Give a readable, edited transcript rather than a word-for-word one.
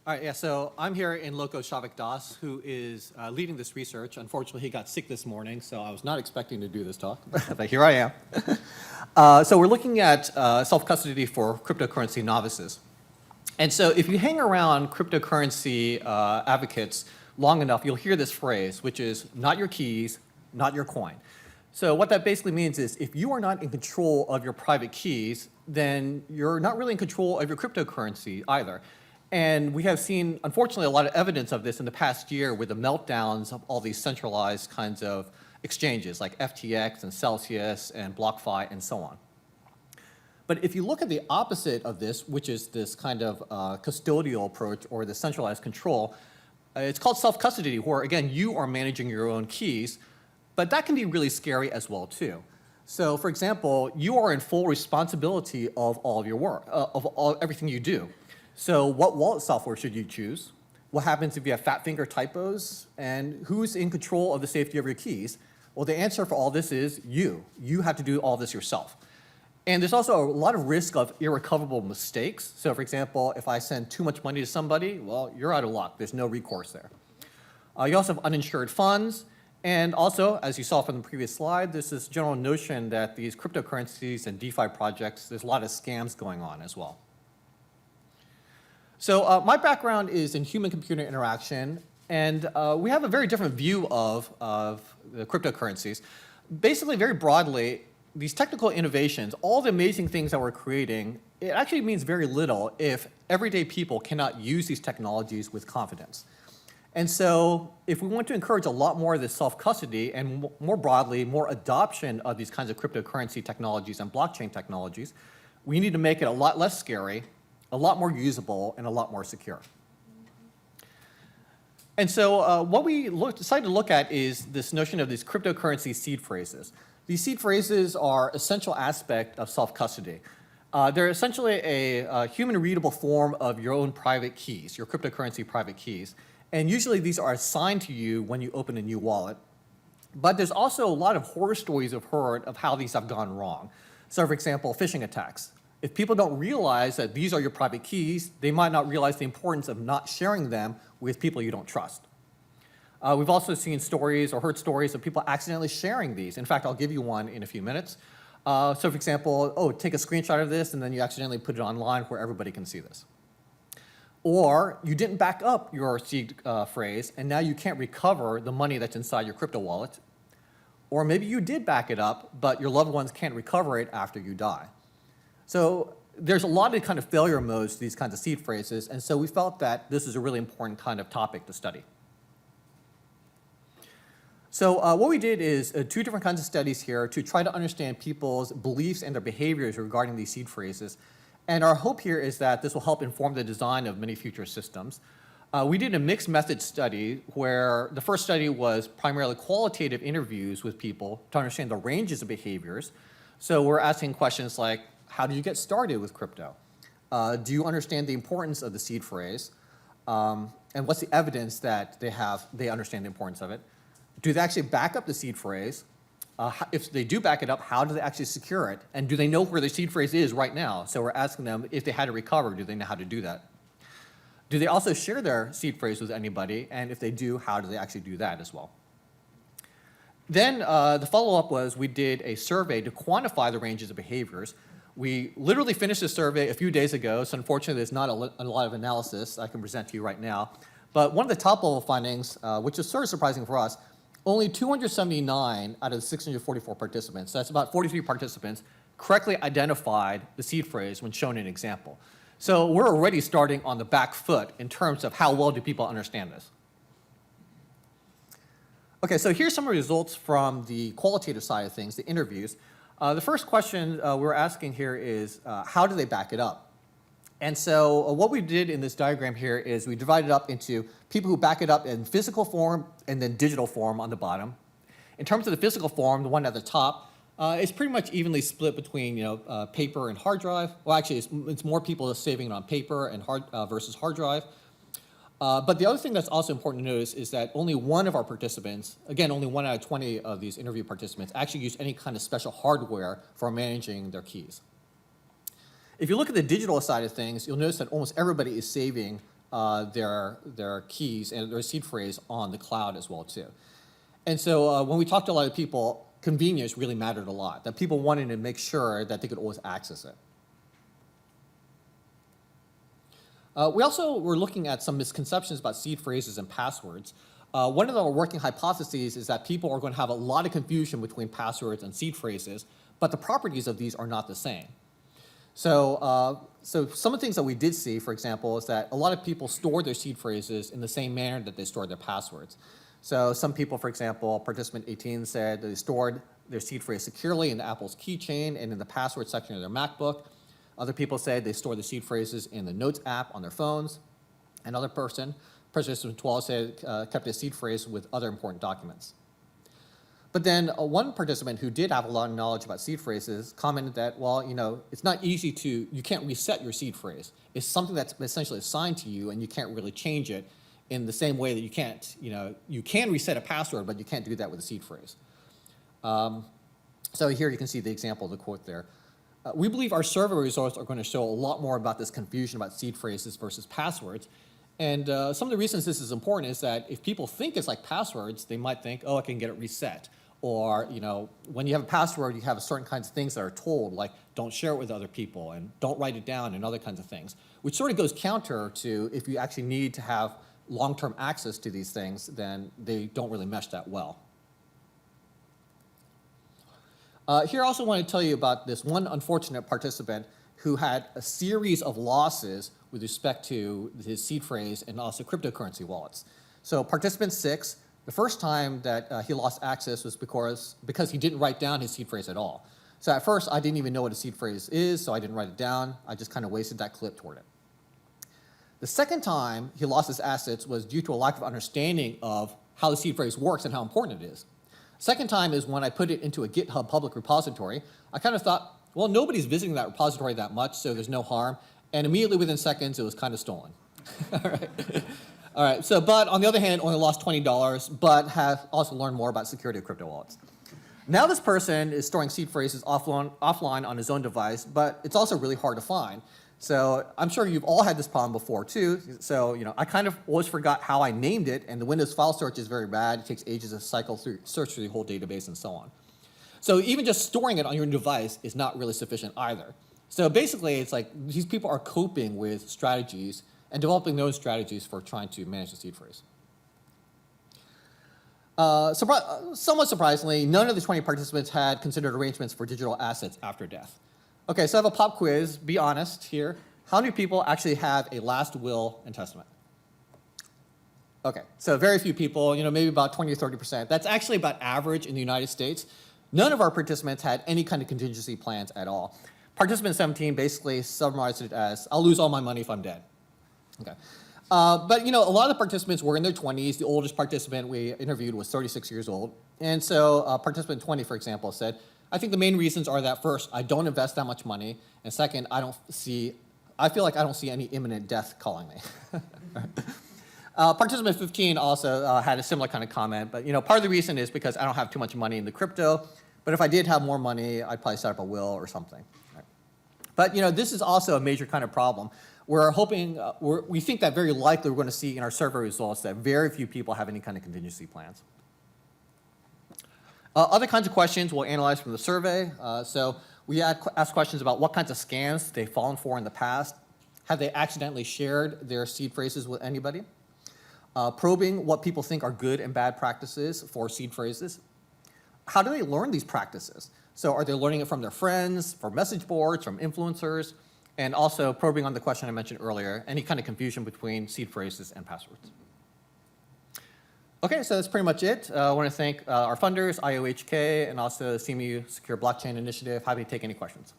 All right, yeah, so I'm here in Loco Shavik Das, who is leading this research. Unfortunately, he got sick this morning, so I was not expecting to do this talk, but here I am. So we're looking at self-custody for cryptocurrency novices. And so if you hang around cryptocurrency advocates long enough, you'll hear this phrase, which is not your keys, not your coin. So what that basically means is if you are not in control of your private keys, then you're not really in control of your cryptocurrency either. And we have seen, unfortunately, a lot of evidence of this in the past year with the meltdowns of all these centralized kinds of exchanges like FTX and Celsius and BlockFi and so on. But if you look at the opposite of this, which is this kind of custodial approach or the centralized control, it's called self-custody, where again, you are managing your own keys, but that can be really scary as well too. So for example, you are in full responsibility of all of your work, everything you do. So what wallet software should you choose? What happens if you have fat finger typos? And who's in control of the safety of your keys? Well, the answer for all this is you. You have to do all this yourself. And there's also a lot of risk of irrecoverable mistakes. So for example, if I send too much money to somebody, well, you're out of luck. There's no recourse there. You also have uninsured funds. And also, as you saw from the previous slide, there's this general notion that these cryptocurrencies and DeFi projects, there's a lot of scams going on as well. So my background is in human-computer interaction, and we have a very different view of the cryptocurrencies. Basically, very broadly, these technical innovations, all the amazing things that we're creating, it actually means very little if everyday people cannot use these technologies with confidence. And so if we want to encourage a lot more of this self-custody and more broadly, more adoption of these kinds of cryptocurrency technologies and blockchain technologies, we need to make it a lot less scary, a lot more usable, and a lot more secure. And so what we decided to look at is this notion of these cryptocurrency seed phrases. These seed phrases are essential aspect of self-custody. They're essentially a human-readable form of your own private keys, your cryptocurrency private keys. And usually these are assigned to you when you open a new wallet. But there's also a lot of horror stories I've heard of how these have gone wrong. So for example, phishing attacks. If people don't realize that these are your private keys, they might not realize the importance of not sharing them with people you don't trust. We've also seen stories or heard stories of people accidentally sharing these. In fact, I'll give you one in a few minutes. So for example, take a screenshot of this and then you accidentally put it online where everybody can see this. Or you didn't back up your seed phrase and now you can't recover the money that's inside your crypto wallet. Or maybe you did back it up, but your loved ones can't recover it after you die. So there's a lot of kind of failure modes to these kinds of seed phrases, and so we felt that this is a really important kind of topic to study. So what we did is two different kinds of studies here to try to understand people's beliefs and their behaviors regarding these seed phrases. And our hope here is that this will help inform the design of many future systems. We did a mixed method study where the first study was primarily qualitative interviews with people to understand the ranges of behaviors. So we're asking questions like, how did you get started with crypto? Do you understand the importance of the seed phrase? And what's the evidence that they understand the importance of it? Do they actually back up the seed phrase? If they do back it up, how do they actually secure it? And do they know where the seed phrase is right now? So we're asking them if they had to recover, do they know how to do that? Do they also share their seed phrase with anybody? And if they do, how do they actually do that as well? Then the follow-up was we did a survey to quantify the ranges of behaviors. We literally finished this survey a few days ago, so unfortunately there's not a lot of analysis I can present to you right now. But one of the top level findings, which is sort of surprising for us, only 279 out of the 644 participants, that's about 43 participants, correctly identified the seed phrase when shown in an example. So we're already starting on the back foot in terms of how well do people understand this. Okay, so here's some results from the qualitative side of things, the interviews. The first question we're asking here is, how do they back it up? And so what we did in this diagram here is we divided up into people who back it up in physical form and then digital form on the bottom. In terms of the physical form, the one at the top, it's pretty much evenly split between paper and hard drive. Well, actually, it's more people saving it on paper and versus hard drive. But the other thing that's also important to notice is that only one of our participants, again, only 1 out of 20 of these interview participants, actually used any kind of special hardware for managing their keys. If you look at the digital side of things, you'll notice that almost everybody is saving their keys and their seed phrase on the cloud as well too. And so when we talked to a lot of people, convenience really mattered a lot, that people wanted to make sure that they could always access it. We also were looking at some misconceptions about seed phrases and passwords. One of the working hypotheses is that people are going to have a lot of confusion between passwords and seed phrases, but the properties of these are not the same. So some of the things that we did see, for example, is that a lot of people store their seed phrases in the same manner that they store their passwords. So some people, for example, participant 18 said they stored their seed phrase securely in Apple's keychain and in the password section of their MacBook. Other people said they store the seed phrases in the Notes app on their phones. Another person, participant 12, said kept a seed phrase with other important documents. But then one participant who did have a lot of knowledge about seed phrases commented that, well, it's not easy you can't reset your seed phrase. It's something that's essentially assigned to you and you can't really change it in the same way that you can't, you can reset a password, but you can't do that with a seed phrase. So here you can see the example of the quote there. We believe our survey results are going to show a lot more about this confusion about seed phrases versus passwords. And some of the reasons this is important is that if people think it's like passwords, they might think, oh, I can get it reset. Or, when you have a password, you have certain kinds of things that are told, like don't share it with other people and don't write it down and other kinds of things, which sort of goes counter to if you actually need to have long-term access to these things, then they don't really mesh that well. Here I also want to tell you about this one unfortunate participant who had a series of losses with respect to his seed phrase and also cryptocurrency wallets. So participant 6, the first time that he lost access was because he didn't write down his seed phrase at all. So at first, I didn't even know what a seed phrase is, so I didn't write it down. I just kind of wasted that clip toward it. The second time he lost his assets was due to a lack of understanding of how the seed phrase works and how important it is. Second time is when I put it into a GitHub public repository. I kind of thought, well, nobody's visiting that repository that much, so there's no harm. And immediately within seconds, it was kind of stolen. All right. All right, so, but on the other hand, only lost $20, but have also learned more about security of crypto wallets. Now this person is storing seed phrases offline on his own device, but it's also really hard to find. So I'm sure you've all had this problem before too. So, I kind of always forgot how I named it, and the Windows file search is very bad. It takes ages to search through the whole database and so on. So even just storing it on your device is not really sufficient either. So basically, it's like these people are coping with strategies and developing those strategies for trying to manage the seed phrase. Somewhat surprisingly, none of the 20 participants had considered arrangements for digital assets after death. Okay, so I have a pop quiz. Be honest here. How many people actually have a last will and testament? Okay, so very few people, maybe about 20 or 30%. That's actually about average in the United States. None of our participants had any kind of contingency plans at all. Participant 17 basically summarized it as, I'll lose all my money if I'm dead. Okay. But, a lot of the participants were in their 20s. The oldest participant we interviewed was 36 years old. And so participant 20, for example, said, I think the main reasons are that first, I don't invest that much money. And second, I feel like I don't see any imminent death calling me. Participant 15 also had a similar kind of comment. But, part of the reason is because I don't have too much money in the crypto. But if I did have more money, I'd probably set up a will or something. Right. But, this is also a major kind of problem. We're hoping, we think that very likely we're going to see in our survey results that very few people have any kind of contingency plans. Other kinds of questions we'll analyze from the survey. So we ask questions about what kinds of scams they've fallen for in the past. Have they accidentally shared their seed phrases with anybody? Probing what people think are good and bad practices for seed phrases. How do they learn these practices? So are they learning it from their friends, from message boards, from influencers? And also probing on the question I mentioned earlier, any kind of confusion between seed phrases and passwords. Okay, so that's pretty much it. I want to thank our funders, IOHK, and also CMU Secure Blockchain Initiative. Happy to take any questions.